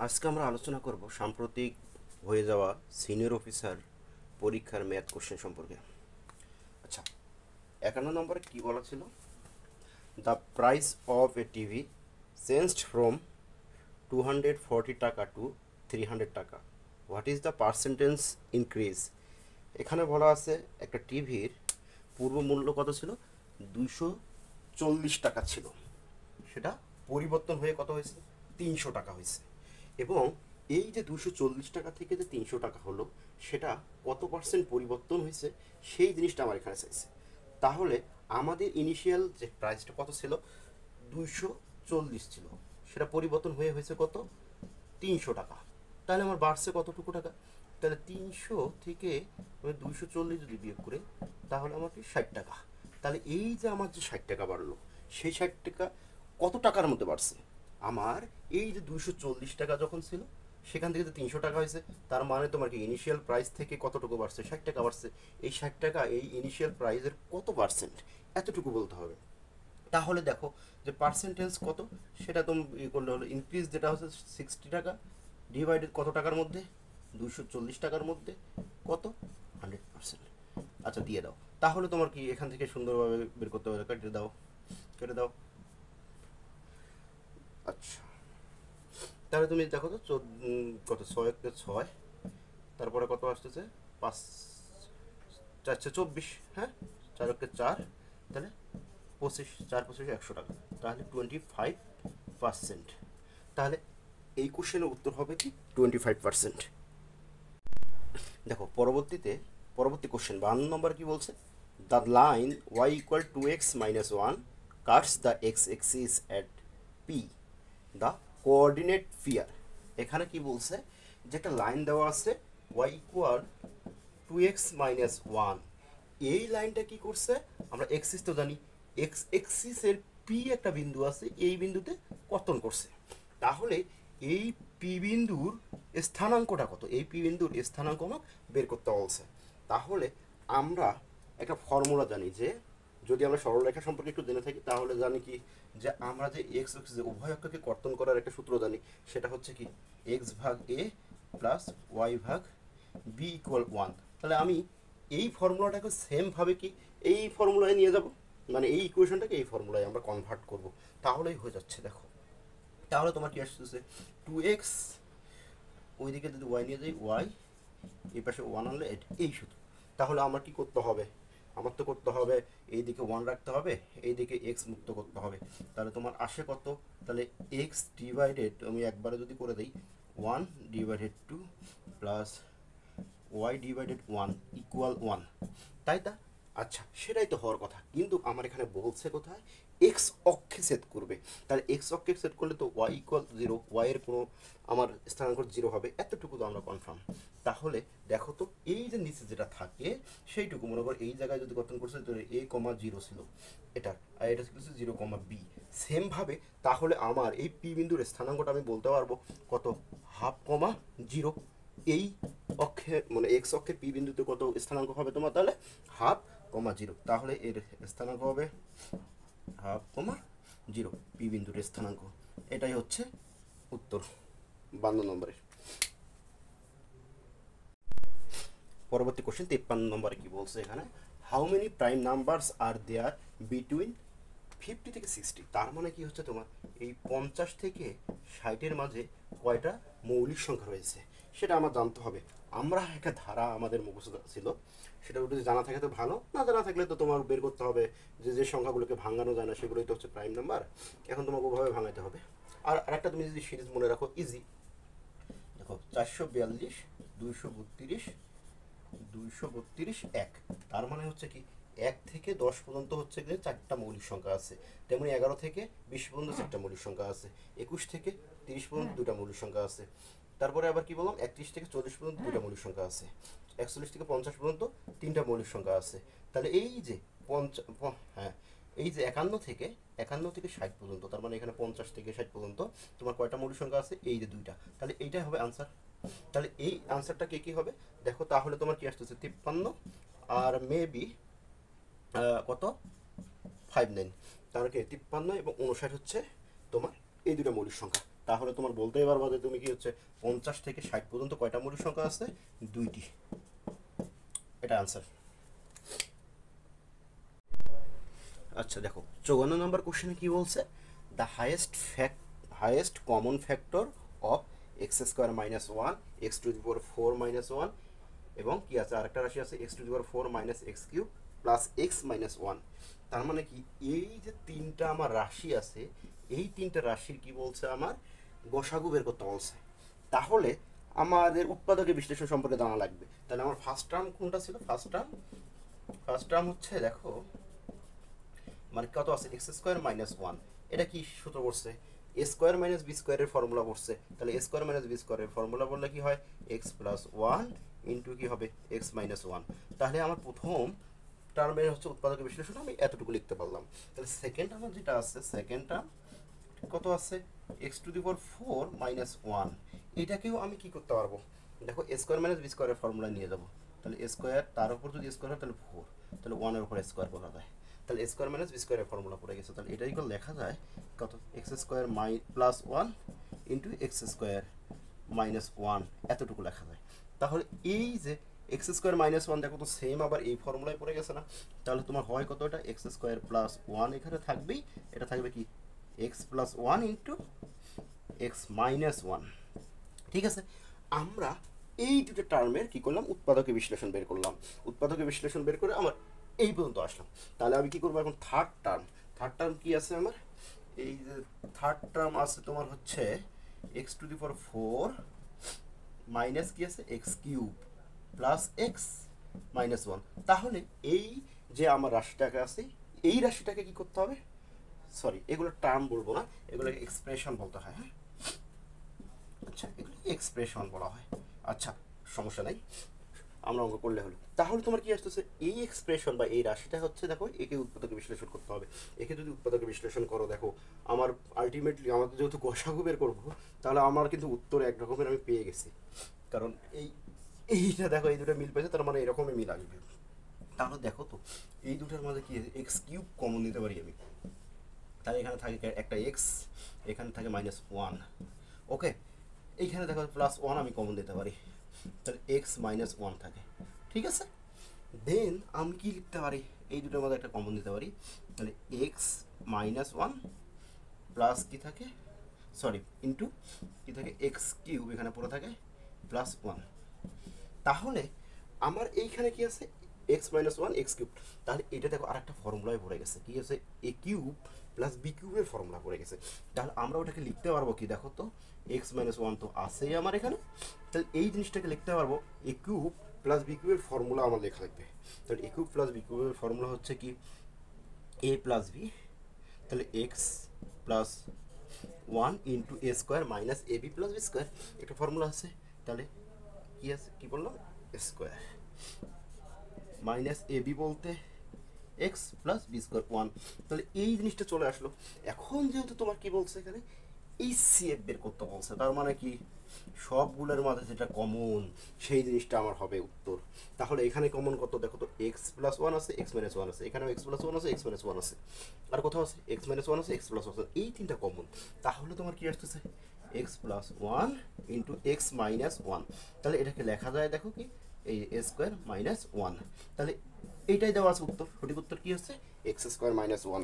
আজকে আমরা আলোচনা করব সাম্প্রতিক হয়ে যাওয়া সিনিয়র অফিসার পরীক্ষার ম্যাথ কোশ্চেন সম্পর্কে। আচ্ছা, 51 নম্বরে কি বলা ছিল? The price of A TV changed from 240 টাকা টু 300 টাকা, what is the percentage increase? এখানে বলা আছে একটা টিভির পূর্ব মূল্য কত ছিল? 240 টাকা ছিল, সেটা পরিবর্তন হয়ে কত হয়েছে? 300 টাকা হয়েছে। এবং এই যে 240 টাকা থেকে যে 300 টাকা হলো, সেটা কত পার্সেন্ট পরিবর্তন হয়েছে সেই জিনিসটা আমার এখানে চাইছে। তাহলে আমাদের ইনিশিয়াল যে প্রাইসটা কত ছিল? 240 ছিল, সেটা পরিবর্তন হয়ে হয়েছে কত? 300 টাকা। তাহলে আমার বাড়ছে কতটুকু টাকা? তাহলে 300 থেকে আমি 240 যদি বিয়োগ করে, তাহলে আমার কি 60 টাকা। তাহলে এই যে আমার যে 60 টাকা বাড়লো, সেই 60 টাকা কত টাকার মধ্যে বাড়ছে? আমার এই যে 240 টাকা যখন ছিল, সেখান থেকে যে 300 টাকা হয়েছে, তার মানে তোমার কি ইনিশিয়াল প্রাইস থেকে কতটুকু বাড়ছে? 60 টাকা বাড়ছে। এই 60 টাকা এই ইনিশিয়াল প্রাইসের কত পার্সেন্ট, এতটুকু বলতে হবে। তাহলে দেখো যে পার্সেন্টেজ কত, সেটা তুমি করলে হলো ইনক্রিজ, যেটা হচ্ছে 60 টাকা ডিভাইডেড কত টাকার মধ্যে? 240 টাকার মধ্যে কত? 100%। আচ্ছা, দিয়ে দাও। তাহলে তোমার কি এখান থেকে সুন্দরভাবে বের করতে হবে। কেটে দাও, কেটে দাও। আচ্ছা, তাহলে তুমি দেখো তো কত? 6 × 6, তারপরে কত আসতেছে? 5 4 × 24, হ্যাঁ, 4 × 4, তাহলে 25, 4 × 25 100 টাকা, তাহলে 25%। তাহলে এই কোশ্চেনের উত্তর হবে কি? 25%। দেখো পরবর্তী কোশ্চেন 52 নম্বর কি বলছে? The line y equal 2x minus 1 Katz the x axis at P, the coordinate fear. এখানে কি বলছে? যে একটা লাইন দেওয়া আছে y ইকুয়াল 2x মাইনাস 1, এই লাইনটা কি করছে? আমরা এক্সিস তো জানি, এক্স এক্সিসের পি একটা বিন্দু আছে, এই বিন্দুতে কর্তন করছে। তাহলে এই পি বিন্দুর স্থানাঙ্কটা কত? এই পি বিন্দুর স্থানাঙ্ক আমাকে বের করতে বলছে। তাহলে আমরা একটা ফর্মুলা জানি, যে যদি আমরা সরলরেখা সম্পর্কে একটু জেনে থাকি, তাহলে জানি কি, যে আমরা যে এক্স যে উভয় অক্ষকে কর্তন করার একটা সূত্র জানি, সেটা হচ্ছে কি এক্স ভাগ এ প্লাস ওয়াই ভাগ বি ইকুয়াল 1। তাহলে আমি এই ফর্মুলাটাকে সেমভাবে কি এই ফর্মুলায় নিয়ে যাব, মানে এই ইকুয়েশনটাকে এই ফর্মুলায় আমরা কনভার্ট করব, তাহলেই হয়ে যাচ্ছে। দেখো, তাহলে তোমার কি আসতেছে? 2x, ওইদিকে যদি ওয়াই নিয়ে যাই, ওয়াই এই পাশে 1 আনলে এই সূত্র। তাহলে আমার কি করতে হবে? আমার তো করতে হবে এইদিকে 1 রাখতে হবে, এইদিকে এক্স মুক্ত করতে হবে। তাহলে তোমার আসে কত? তাহলে এক্স ডিভাইডেড, আমি একবারে যদি করে দিই, 1/2 প্লাস ওয়াই ডিভাইডেড 1 ইকুয়াল 1, তাই তা? আচ্ছা, সেটাই তো হওয়ার কথা, কিন্তু আমার এখানে বলছে কোথায়? এক্স অক্ষে সেট করবে। তাহলে এক্স অক্ষে সেট করলে তো ওয়াই ইকুয়াল 0, ওয়াইয়ের কোনো আমার স্থানাঙ্ক 0 হবে, এতটুকু তো আমরা কনফার্ম। তাহলে দেখো তো, এই যে নিচে যেটা থাকে সেইটুকু মনে করো, এই জায়গায় যদি গঠন করছে, তো a,0 ছিল এটা, আর এটা ছিল 0,b। সেমভাবে তাহলে আমার এই পি বিন্দুর স্থানাঙ্কটা আমি বলতে পারবো কত? 1/2, 0। এই অক্ষে মানে এক্স অক্ষের পি বিন্দুতে কত স্থানাঙ্ক হবে তোমার? তাহলে 1/2, 0। তাহলে এর স্থানাঙ্ক হবে 1/2, 0, পি বিন্দুর স্থানাঙ্ক। এটাই হচ্ছে উত্তর 52 নম্বরের। পরবর্তী কোশ্চেন 53 নম্বরে কি বলছে এখানে? How many prime numbers are there between 50 থেকে 60? তার মানে কি হচ্ছে তোমার, এই 50 থেকে 60-এর মাঝে কয়টা মৌলিক সংখ্যা রয়েছে সেটা আমার জানতে হবে। আমরা একটা ধারা আমাদের মুখস্থ ছিল, সেটা যদি জানা থাকে তো ভালো, না জানা থাকলে তো তোমার বের করতে হবে যে যে সংখ্যাগুলোকে ভাঙানো যায় না সেগুলোই তো হচ্ছে প্রাইম নাম্বার। এখন তোমাকে ওভাবে ভাঙাতে হবে। আর আরেকটা তুমি যদি সিরিজ মনে রাখো, ইজি। দেখো, 442, 232, 232, 1, তার মানে হচ্ছে কি 1 থেকে 10 পর্যন্ত হচ্ছে গিয়ে 4টা মৌলিক সংখ্যা আছে। তেমনি 11 থেকে 20 পর্যন্ত 4টা মৌলিক সংখ্যা আছে। 21 থেকে 30 পর্যন্ত 2টা মৌলিক সংখ্যা আছে। তারপরে আবার কি বললাম, 31 থেকে 40 পর্যন্ত 2টা মৌলিক সংখ্যা আছে। 41 থেকে 50 পর্যন্ত 3টা মৌলিক সংখ্যা আছে। তাহলে এই যে হ্যাঁ, এই যে 51 থেকে 60 পর্যন্ত, তার মানে এখানে 50 থেকে 60 পর্যন্ত তোমার কয়টা মৌলিক সংখ্যা আছে? এই যে 2টা। তাহলে এইটাই হবে আনসার। তাহলে এই আনসারটা কি হবে? দেখো, তাহলে তোমার কি আসতেছে? 53 আর মেবি কত? 59। তার মানে কি 53 এবং 59 হচ্ছে তোমার এই দুটো মৌলিক সংখ্যা। তাহলে তোমার বলতেই পারবা যে তুমি কি হচ্ছে 50 থেকে 60 পর্যন্ত কয়টা মৌলিক সংখ্যা আছে? 2টি। এটা আনসার। আচ্ছা দেখো 54 নম্বর কোশ্চেনে কি বলছে, the highest common factor of x square minus one, x to the power 4 minus one, এবং কি আছে আরেকটা রাশি আছে x to the power 4 minus x cube plus x minus one. তার মানে কি এই যে তিনটা আমার রাশি আছে, এই তিনটা রাশির কি বলছে আমার গসাগু বের করতে বলছে। তাহলে আমাদের উৎপাদকের বিশ্লেষণ সম্পর্কে জানা লাগবে। তাহলে আমার ফার্স্ট টার্ম কোনটা ছিল? ফার্স্ট টার্ম হচ্ছে দেখো মানে কত আছে এক্স স্কোয়ার মাইনাস ওয়ান। এটা কি সূত্র পড়ছে? এ স্কোয়ার মাইনাস বি স্কোয়ারের ফর্মুলা পড়ছে। তাহলে এ স্কোয়ার মাইনাস বি স্কোয়ারের ফর্মুলা বললে কি হয়? এক্স প্লাস ওয়ান ইন্টু কি হবে এক্স মাইনাস ওয়ান। তাহলে আমার প্রথম টার্মের হচ্ছে উৎপাদকের বিশ্লেষণ আমি এতটুকু লিখতে পারলাম। তাহলে সেকেন্ড আমার যেটা আছে, সেকেন্ড টার্ম কত আছে x to the power 4 minus one. এটাকেও আমি কি করতে পারবো? দেখো এ স্কোয়ার মাইনাস বি স্কোয়ারের ফর্মুলা নিয়ে যাবো। তাহলে এ স্কোয়ার তার উপর যদি স্কোয়ার হয় তাহলে 4, তাহলে 1-এর উপর স্কোয়ার করা যায়। তাহলে এ স্কোয়ার মাইনাস বি স্কোয়ারের ফর্মুলা পড়ে গেছে। তাহলে এটাই করে লেখা যায় কত x square plus one into x square minus one, এতটুকু লেখা যায়। তাহলে এই যে এক্স স্কোয়ার মাইনাস ওয়ান দেখো তো সেম আবার এই ফর্মুলায় পড়ে গেছে না? তাহলে তোমার হয় কত? এটা এক্স স্কোয়ার প্লাস ওয়ান এখানে থাকবেই, এটা থাকবে কি x plus one into x minus one. ঠিক আছে, আমরা এই দুটো টার্মের কি করলাম? উৎপাদকের বিশ্লেষণ বের করলাম। উৎপাদকের বিশ্লেষণ বের করে আমার এই পর্যন্ত আসলাম। তাহলে আমি কি করবো এখন? থার্ড টার্ম কি আছে আমার? এই যে থার্ড টার্ম আছে তোমার হচ্ছে x to the power 4 minus কি আছে x cube plus x minus one. তাহলে এই যে আমার রাশিটাকে আছে, এই রাশিটাকে কি করতে হবে? সরি, এগুলো টার্ম বলবো না, এগুলোকে এক্সপ্রেশন বলতে হয়। হ্যাঁ, আচ্ছা এগুলো এক্সপ্রেশন বলা হয়। আচ্ছা সমস্যা নাই, আমরা অঙ্ক করলে হলো। তাহলে তোমার কি আসতেছে? এই এক্সপ্রেশন বা এই রাশিটা হচ্ছে দেখো একে উৎপাদকে বিশ্লেষণ করতে হবে। একে যদি উৎপাদকে বিশ্লেষণ করো দেখো আমার আলটিমেটলি আমাদের যেহেতু গসাগু বের করবো, তাহলে আমার কিন্তু উত্তর এক রকমের আমি পেয়ে গেছি। কারণ এইটা দেখো এই দুটো মিল পেয়েছে, তার মানে এরকমই মিল আসবে। তাহলে দেখো তো এই দুটোর মধ্যে কি এক্স কিউব কমন নিতে পারি আমি। তাহলে এখানে থাকে একটা এক্স, এখানে থাকে মাইনাস ওয়ান। ওকে, এইখানে দেখো প্লাস ওয়ান আমি কমন দিতে পারি, তাহলে এক্স মাইনাস ওয়ান থাকে। ঠিক আছে, দেন আমি কি লিখতে পারি? এই দুটোর মধ্যে একটা কমন দিতে পারি। তাহলে এক্স মাইনাস ওয়ান প্লাস কি থাকে, সরি ইন্টু কি থাকে এক্স কিউব, এখানে পড়ে থাকে প্লাস ওয়ান। তাহলে আমার এইখানে কি আছে? X minus one x cube. তাহলে এটা দেখো আরেকটা ফর্মুলায় পড়ে গেছে, কি আছে? এ কিউব প্লাস বি কিউবের ফর্মুলা পড়ে গেছে। তাহলে আমরা ওটাকে লিখতে পারবো কি? দেখো তো এক্স মাইনাস ওয়ান তো আছেই আমার এখানে, তাহলে এই জিনিসটাকে লিখতে পারবো এ কিউব প্লাস বি কিউবের ফর্মুলা আমার লেখা লাগবে। তাহলে এ কিউব প্লাস বি কিউবের ফর্মুলা হচ্ছে কি এ প্লাস বি, তাহলে X plus one into A square minus A B plus B square, একটা ফর্মুলা আছে। তাহলে কি আছে, কি বললাম? স্কোয়ার মাইনাস এ বি বলতে X plus B square one. তাহলে এই জিনিসটা চলে আসলো। এখন যেহেতু তোমার কি বলছে এখানে এই সিএফ বের করতে বলছে, তার মানে কি সবগুলোর মাঝে যেটা কমন সেই জিনিসটা আমার হবে উত্তর। তাহলে এখানে কমন কত? দেখো তো এক্স প্লাস ওয়ান আছে, এক্স মাইনাস ওয়ান আছে, এখানেও এক্স প্লাস ওয়ান আছে, এক্স মাইনাস ওয়ান আছে, আর কোথাও আছে এক্স মাইনাস ওয়ান আছে, এক্স প্লাস ওয়ান আছে, এই তিনটা কমন। তাহলে তোমার কি আসতেছে? X plus one into x minus one. তাহলে এটাকে লেখা যায় দেখো কি এই এ স্কোয়ার মাইনাস ওয়ান। তাহলে এইটাই দেওয়া আছে উত্তর। সঠিক উত্তর কি হচ্ছে? X square minus one.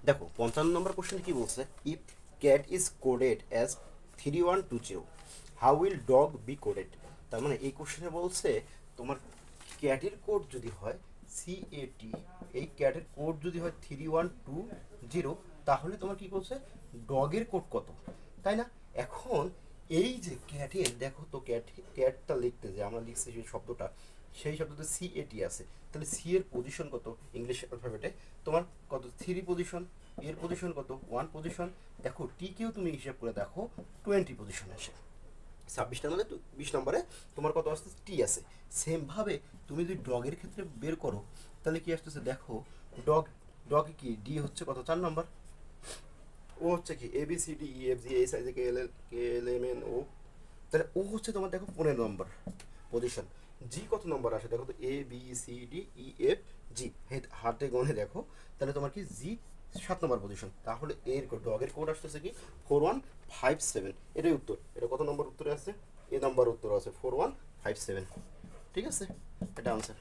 দেখো 55 নম্বর কোশ্চেন কি বলছে? If cat is coded as 3120 how will dog B coded. তার মানে এই কোশ্চেনে বলছে তোমার ক্যাটের কোড যদি হয় CAT, এই ক্যাটের কোড যদি হয় 3120, তাহলে তোমার কি বলছে ডগের কোড কত, তাই না? এখন এই যে ক্যাটের দেখো তো ক্যাটটা লিখতে যে আমরা লিখছি যে শব্দটা, সেই শব্দতে CAT আছে। তাহলে সি এর পজিশন কত ইংলিশ অ্যালফাবেটে? তোমার কত? 3 পজিশন। এর পজিশন কত? 1 পজিশন। দেখো টিকেও তুমি হিসাব করে দেখো 20 পজিশন আসে। 26টার মধ্যে 20 নম্বরে তোমার কত আসছে? টি আছে। সেমভাবে তুমি যদি ডগের ক্ষেত্রে বের করো তাহলে কি আসতেছে? দেখো ডগ কি ডি হচ্ছে কত? 4 নম্বর। ও হচ্ছে কি ABCDEFG এই সাইজে KLMNO, তাহলে ও হচ্ছে তোমার দেখো 15 নম্বর পজিশন। জি কত নম্বর আসে দেখো তো? ABCDEFG হাতে গনে দেখো, তাহলে তোমার কি জি 7 নম্বর পজিশন। তাহলে এর ডগের কোড আসতেছে কি 4157, এটাই উত্তর। এটা কত নম্বর উত্তরে আছে? এ নম্বর উত্তর আছে 4157। ঠিক আছে, এটা আনসার।